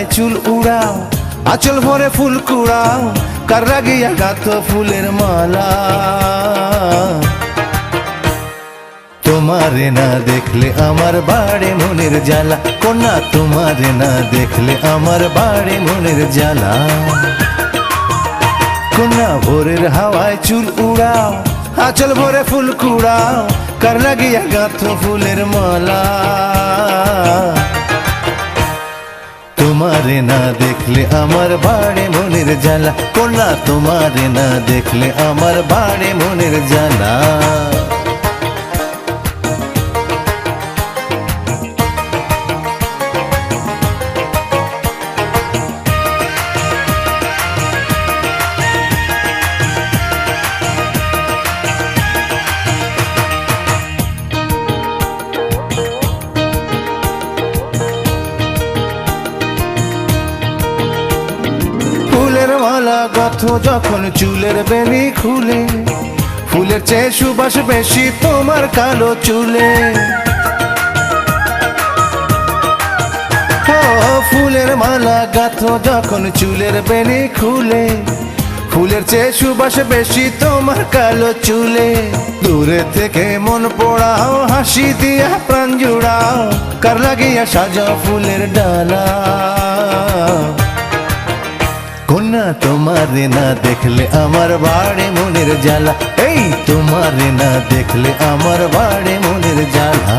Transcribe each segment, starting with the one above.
হাওয়ায় চুল উড়াও, আঁচল ভরে ফুল কুড়াও, কার লাগিয়া গাঁথো ফুলের মালা। তোমারে না দেখলে আমার বাড়ে মনের জ্বালা, কন্যা তোমারে না দেখলে আমার বাড়ে মনের জ্বালা। কন্যা ভোরের হাওয়ায় চুল উড়াও, আঁচল ভরে ফুল কুড়াও, কার লাগিয়া গাঁথো ফুলের মালা। তোমারে না দেখলে আমার বাড়ে মনের জ্বালা, কন্যা তোমারে না দেখলে আমার বাড়ে মনের জ্বালা। ফুলের মালা গাঁথো যখন চুলের বেনি খুলে, ফুলের চেয়ে সুবাস বেশি তোমার কালো চুলে। ফুলের মালা গাঁথো যখন চুলের বেনি খুলে, ফুলের চেয়ে সুবাস বেশি তোমার কালো চুলে। দূরে থেকে মন পোড়াও, হাসি দিয়া প্রাণ জুড়াও, কার লাগিয়া সাজাও ফুলের ডালা। কন্যা তোমারে না দেখলে আমার বাড়ে মনের জ্বালা, এই তোমারে না দেখলে আমার বাড়ে মনের জ্বালা।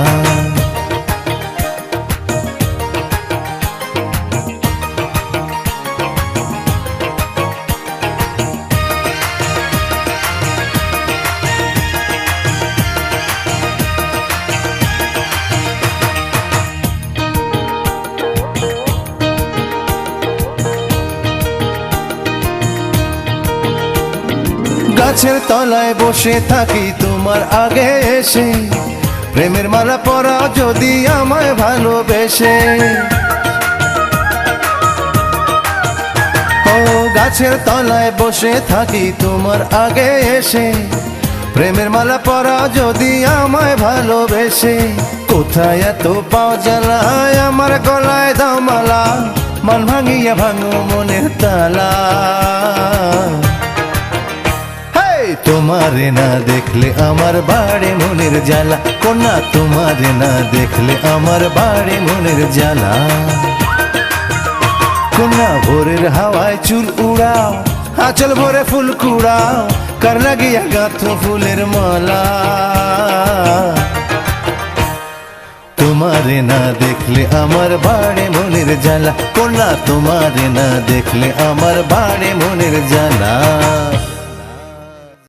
গাছের তলায় বসে থাকি তোমার আগে এসে, প্রেমের মালা পরা যদি আমায় ভালোবেসে। ও গাছের তলায় বসে থাকি তোমার আগে এসে, প্রেমের মালা পরা যদি আমায় ভালোবেসে। কোথায় এত পাও জ্বালায় আমার গলায় দাও মালা, মান ভাঙিয়া ভাঙো মনের তালা। তোমারে না দেখলে আমার বাড়ে মনের জ্বালা, কন্যা তোমারে না দেখলে আমার বাড়ে মনের জ্বালা। কন্যা ভোরের হাওয়ায় চুল উড়াও, আঁচল ভরে ফুল কুড়াও, কার লাগিয়া গাঁথো ফুলের মালা। তোমারে না দেখলে আমার বাড়ে মনের জ্বালা, কন্যা তোমারে না দেখলে আমার বাড়ে মনের জ্বালা।